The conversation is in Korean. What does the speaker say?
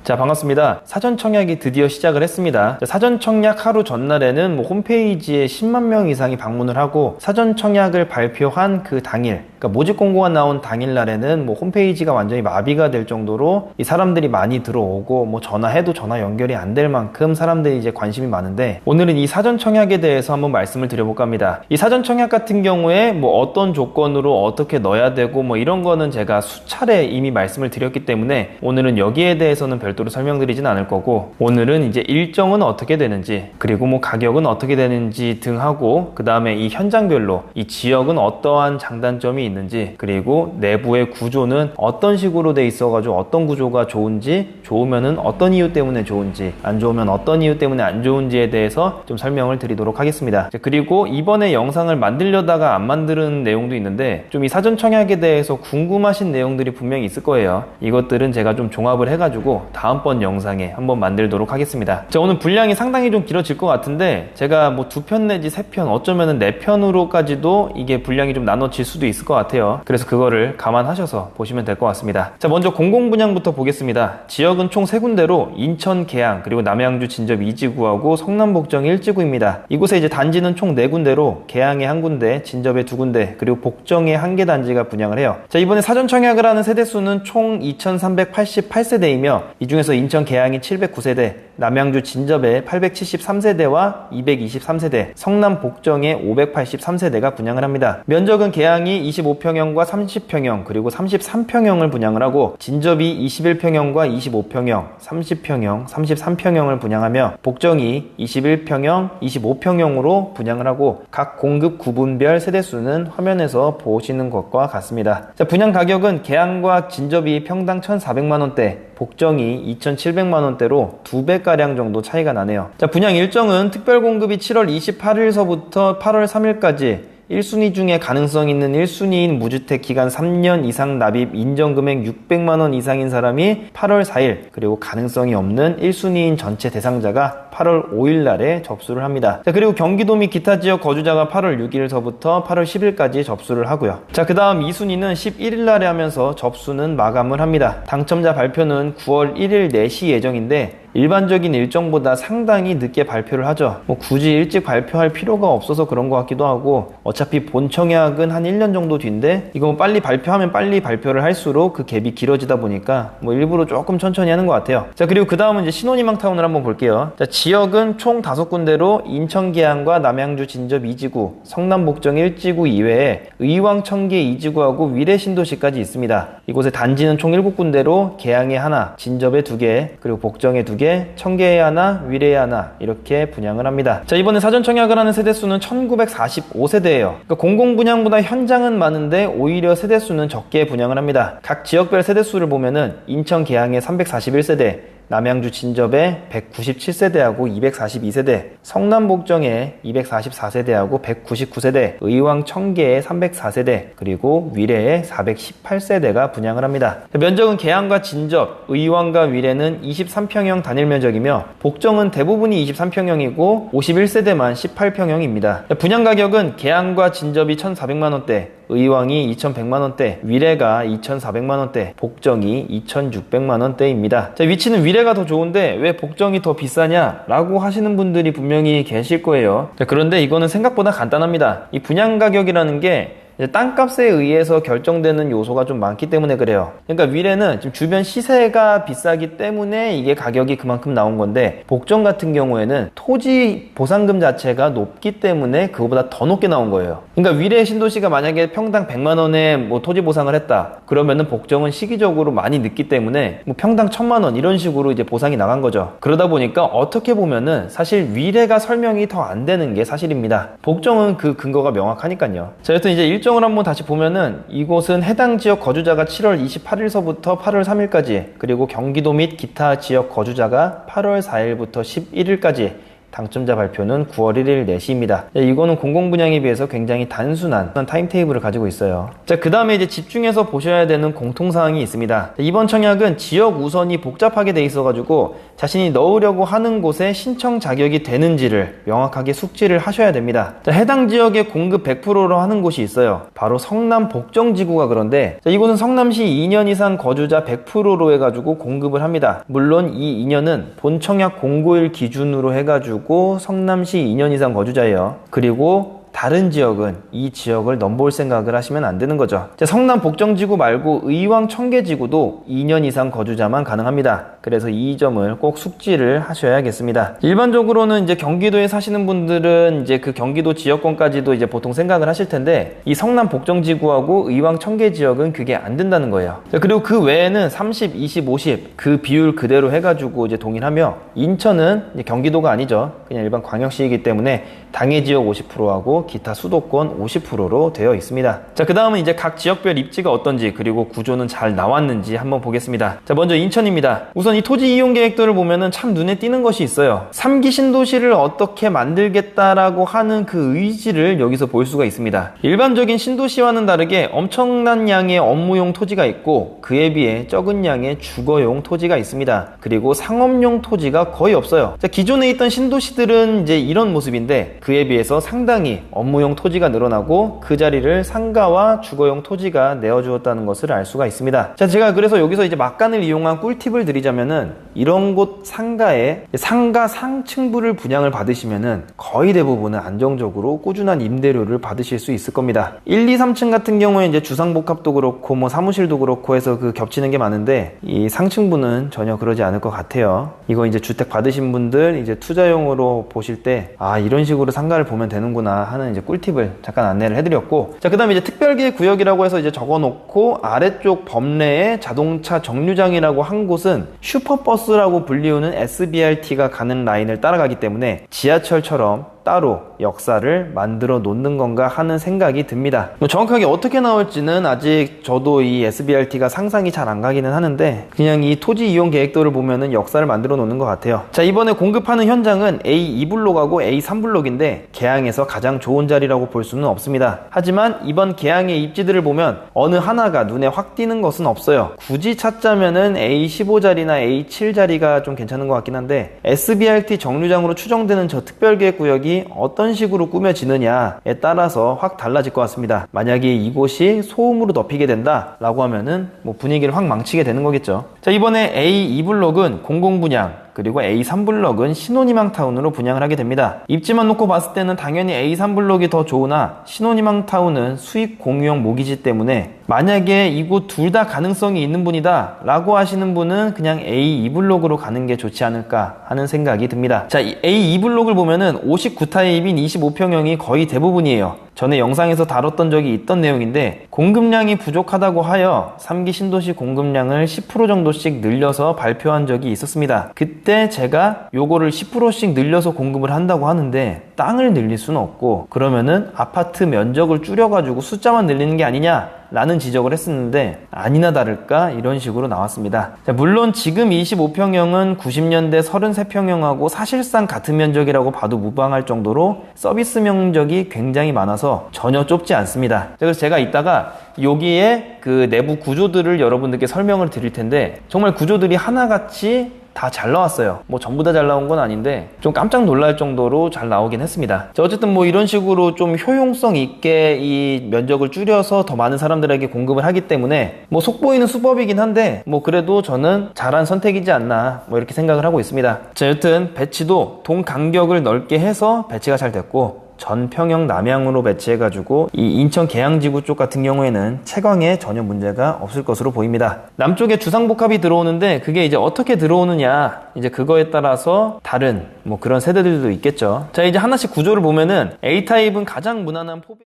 자, 반갑습니다. 사전 청약이 드디어 시작을 했습니다. 사전 청약 하루 전날에는 홈페이지에 10만 명 이상이 방문을 하고 사전 청약을 발표한 그 당일, 그러니까 모집 공고가 나온 당일날에는 홈페이지가 완전히 마비가 될 정도로 이 사람들이 많이 들어오고 전화해도 전화 연결이 안 될 만큼 사람들이 이제 관심이 많은데, 오늘은 이 사전 청약에 대해서 한번 말씀을 드려볼까 합니다. 이 사전 청약 같은 경우에 어떤 조건으로 어떻게 넣어야 되고 이런 거는 제가 수차례 이미 말씀을 드렸기 때문에 오늘은 여기에 대해서는 별도로 설명드리진 않을 거고, 오늘은 이제 일정은 어떻게 되는지, 그리고 가격은 어떻게 되는지 등하고, 그 다음에 이 현장별로 이 지역은 어떠한 장단점이 있는지, 그리고 내부의 구조는 어떤 식으로 돼 있어가지고 어떤 구조가 좋은지, 좋으면은 어떤 이유 때문에 좋은지, 안 좋으면 어떤 이유 때문에 안 좋은지에 대해서 좀 설명을 드리도록 하겠습니다. 그리고 이번에 영상을 만들려다가 안 만드는 내용도 있는데, 좀 이 사전 청약에 대해서 궁금하신 내용들이 분명히 있을 거예요. 이것들은 제가 좀 종합을 해가지고 다음번 영상에 한번 만들도록 하겠습니다. 자, 오늘 분량이 상당히 좀 길어질 것 같은데, 제가 2편 내지 3편, 어쩌면은 4편으로까지도 이게 분량이 좀 나눠질 수도 있을 것 같아요. 그래서 그거를 감안하셔서 보시면 될 것 같습니다. 자, 먼저 공공분양부터 보겠습니다. 지역은 총 3군데로 인천 계양, 그리고 남양주 진접 2지구하고 성남 복정 1지구입니다. 이곳에 이제 단지는 총 4군데로 계양에 1군데, 진접에 2군데, 그리고 복정에 1개 단지가 분양을 해요. 자, 이번에 사전 청약을 하는 세대수는 총 2388세대이며 이 중에서 인천 계양이 709세대, 남양주 진접에 873세대와 223세대, 성남 복정에 583세대가 분양을 합니다. 면적은 계양이 25평형과 30평형, 그리고 33평형을 분양을 하고, 진접이 21평형과 25평형, 30평형, 33평형을 분양하며 복정이 21평형, 25평형으로 분양을 하고, 각 공급 구분별 세대수는 화면에서 보시는 것과 같습니다. 자, 분양 가격은 계양과 진접이 평당 1,400만원대, 복정이 2,700만원대로 2배가량 정도 차이가 나네요. 자, 분양 일정은 특별 공급이 7월 28일서부터 8월 3일까지 1순위 중에 가능성 있는 1순위인 무주택 기간 3년 이상 납입 인정금액 600만원 이상인 사람이 8월 4일, 그리고 가능성이 없는 1순위인 전체 대상자가 8월 5일 날에 접수를 합니다. 자, 그리고 경기도 및 기타 지역 거주자가 8월 6일서부터 8월 10일까지 접수를 하고요. 자, 그 다음 2순위는 11일 날에 하면서 접수는 마감을 합니다. 당첨자 발표는 9월 1일 4시 예정인데 일반적인 일정보다 상당히 늦게 발표를 하죠. 굳이 일찍 발표할 필요가 없어서 그런 것 같기도 하고, 어차피 본 청약은 한 1년 정도 뒤인데 이거 빨리 발표하면 빨리 발표를 할수록 그 갭이 길어지다 보니까 일부러 조금 천천히 하는 것 같아요. 자, 그리고 그 다음은 이제 신혼희망타운을 한번 볼게요. 자, 지역은 총 5군데로 인천 계양과 남양주 진접 2지구, 성남 복정 1지구 이외에 의왕 청계 2지구하고 위례 신도시까지 있습니다. 이곳에 단지는 총 7군데로 계양에 하나, 진접에 2개, 그리고 복정에 2개, 청계에 하나, 위례에 하나 이렇게 분양을 합니다. 자, 이번에 사전 청약을 하는 세대수는 1945세대예요. 그러니까 공공분양보다 현장은 많은데 오히려 세대수는 적게 분양을 합니다. 각 지역별 세대수를 보면은 인천 계양에 341세대, 남양주 진접에 197세대하고 242세대, 성남 복정에 244세대하고 199세대, 의왕 청계에 304세대, 그리고 위례에 418세대가 분양을 합니다. 면적은 계양과 진접, 의왕과 위례는 23평형 단일 면적이며 복정은 대부분이 23평형이고 51세대만 18평형입니다. 분양 가격은 계양과 진접이 1,400만원대, 의왕이 2,100만원대, 위례가 2,400만원대, 복정이 2,600만원대입니다. 자, 위치는 위례가 더 좋은데 왜 복정이 더 비싸냐? 라고 하시는 분들이 분명히 계실 거예요. 자, 그런데 이거는 생각보다 간단합니다. 이 분양 가격이라는 게 땅값에 의해서 결정되는 요소가 좀 많기 때문에 그래요. 그러니까 위례는 지금 주변 시세가 비싸기 때문에 이게 가격이 그만큼 나온 건데, 복정 같은 경우에는 토지 보상금 자체가 높기 때문에 그거보다 더 높게 나온 거예요. 그러니까 위례 신도시가 만약에 평당 100만원에 토지 보상을 했다, 그러면은 복정은 시기적으로 많이 늦기 때문에 평당 1000만원 이런 식으로 이제 보상이 나간 거죠. 그러다 보니까 어떻게 보면은 사실 위례가 설명이 더 안 되는 게 사실입니다. 복정은 그 근거가 명확하니까요. 자, 여튼 이제 일정을 한번 다시 보면은 이곳은 해당 지역 거주자가 7월 28일서부터 8월 3일까지, 그리고 경기도 및 기타 지역 거주자가 8월 4일부터 11일까지 당첨자 발표는 9월 1일 4시입니다. 이거는 공공분양에 비해서 굉장히 단순한 타임테이블을 가지고 있어요. 자, 그 다음에 이제 집중해서 보셔야 되는 공통사항이 있습니다. 이번 청약은 지역 우선이 복잡하게 돼 있어가지고 자신이 넣으려고 하는 곳에 신청 자격이 되는지를 명확하게 숙지를 하셔야 됩니다. 자, 해당 지역에 공급 100%로 하는 곳이 있어요. 바로 성남 복정지구가 그런데, 자, 이곳은 성남시 2년 이상 거주자 100%로 해가지고 공급을 합니다. 물론 이 2년은 본 청약 공고일 기준으로 해가지고 성남시 2년 이상 거주자예요. 그리고 다른 지역은 이 지역을 넘볼 생각을 하시면 안 되는 거죠. 성남 복정지구 말고 의왕 청계지구도 2년 이상 거주자만 가능합니다. 그래서 이 점을 꼭 숙지를 하셔야겠습니다. 일반적으로는 이제 경기도에 사시는 분들은 이제 그 경기도 지역권까지도 이제 보통 생각을 하실 텐데, 이 성남 복정지구하고 의왕 청계 지역은 그게 안 된다는 거예요. 그리고 그 외에는 30, 20, 50 그 비율 그대로 해가지고 이제 동일하며, 인천은 이제 경기도가 아니죠. 그냥 일반 광역시이기 때문에 당해 지역 50%하고 기타 수도권 50%로 되어 있습니다. 자, 그 다음은 이제 각 지역별 입지가 어떤지, 그리고 구조는 잘 나왔는지 한번 보겠습니다. 자, 먼저 인천입니다. 우선 이 토지 이용 계획도를 보면은 참 눈에 띄는 것이 있어요. 3기 신도시를 어떻게 만들겠다라고 하는 그 의지를 여기서 볼 수가 있습니다. 일반적인 신도시와는 다르게 엄청난 양의 업무용 토지가 있고, 그에 비해 적은 양의 주거용 토지가 있습니다. 그리고 상업용 토지가 거의 없어요. 자, 기존에 있던 신도시들은 이제 이런 모습인데, 그에 비해서 상당히 업무용 토지가 늘어나고 그 자리를 상가와 주거용 토지가 내어주었다는 것을 알 수가 있습니다. 자, 제가 그래서 여기서 이제 막간을 이용한 꿀팁을 드리자면은, 이런 곳 상가에 상가 상층부를 분양을 받으시면은 거의 대부분은 안정적으로 꾸준한 임대료를 받으실 수 있을 겁니다. 1, 2, 3층 같은 경우에 이제 주상복합도 그렇고 뭐 사무실도 그렇고 해서 그 겹치는 게 많은데, 이 상층부는 전혀 그러지 않을 것 같아요. 이거 이제 주택 받으신 분들 이제 투자용으로 보실 때, 아, 이런 식으로 상가를 보면 되는구나 하는 이제 꿀팁을 잠깐 안내를 해드렸고, 자, 그 다음에 이제 특별기획 구역이라고 해서 이제 적어놓고 아래쪽 범례에 자동차 정류장이라고 한 곳은 슈퍼버스라고 불리우는 SBRT가 가는 라인을 따라가기 때문에 지하철처럼 따로 역사를 만들어 놓는 건가 하는 생각이 듭니다. 정확하게 어떻게 나올지는 아직 저도 이 SBRT가 상상이 잘 안 가기는 하는데, 그냥 이 토지 이용 계획도를 보면은 역사를 만들어 놓는 것 같아요. 자, 이번에 공급하는 현장은 A2블록하고 A3블록인데 개항에서 가장 좋은 자리라고 볼 수는 없습니다. 하지만 이번 개항의 입지들을 보면 어느 하나가 눈에 확 띄는 것은 없어요. 굳이 찾자면은 A15자리나 A7자리가 좀 괜찮은 것 같긴 한데, SBRT 정류장으로 추정되는 저 특별계획구역이 어떤 식으로 꾸며지느냐에 따라서 확 달라질 것 같습니다. 만약에 이곳이 소음으로 덮이게 된다 라고 하면은 뭐 분위기를 확 망치게 되는 거겠죠. 자, 이번에 A2블록은 공공분양, 그리고 A3블록은 신혼희망타운으로 분양을 하게 됩니다. 입지만 놓고 봤을 때는 당연히 A3블록이 더 좋으나, 신혼희망타운은 수익 공유형 모기지 때문에 만약에 이곳 둘 다 가능성이 있는 분이다 라고 하시는 분은 그냥 A2블록으로 가는 게 좋지 않을까 하는 생각이 듭니다. 자, A2블록을 보면은 59타입인 25평형이 거의 대부분이에요. 전에 영상에서 다뤘던 적이 있던 내용인데, 공급량이 부족하다고 하여 3기 신도시 공급량을 10% 정도씩 늘려서 발표한 적이 있었습니다. 그때 제가 요거를 10%씩 늘려서 공급을 한다고 하는데, 땅을 늘릴 수는 없고 그러면은 아파트 면적을 줄여가지고 숫자만 늘리는 게 아니냐 라는 지적을 했었는데, 아니나 다를까 이런 식으로 나왔습니다. 자, 물론 지금 25평형은 90년대 33평형하고 사실상 같은 면적이라고 봐도 무방할 정도로 서비스 면적이 굉장히 많아서 전혀 좁지 않습니다. 그래서 제가 이따가 여기에 그 내부 구조들을 여러분들께 설명을 드릴 텐데, 정말 구조들이 하나같이 다 잘 나왔어요. 뭐 전부 다 잘 나온 건 아닌데 좀 깜짝 놀랄 정도로 잘 나오긴 했습니다. 자, 어쨌든 뭐 이런 식으로 좀 효용성 있게 이 면적을 줄여서 더 많은 사람들에게 공급을 하기 때문에 뭐 속보이는 수법이긴 한데, 뭐 그래도 저는 잘한 선택이지 않나 뭐 이렇게 생각을 하고 있습니다. 자, 여튼 배치도 동 간격을 넓게 해서 배치가 잘 됐고, 전 평형 남향으로 배치해가지고 이 인천 계양지구 쪽 같은 경우에는 채광에 전혀 문제가 없을 것으로 보입니다. 남쪽에 주상복합이 들어오는데 그게 이제 어떻게 들어오느냐, 이제 그거에 따라서 다른 뭐 그런 세대들도 있겠죠. 자, 이제 하나씩 구조를 보면은 A타입은 가장 무난한 포백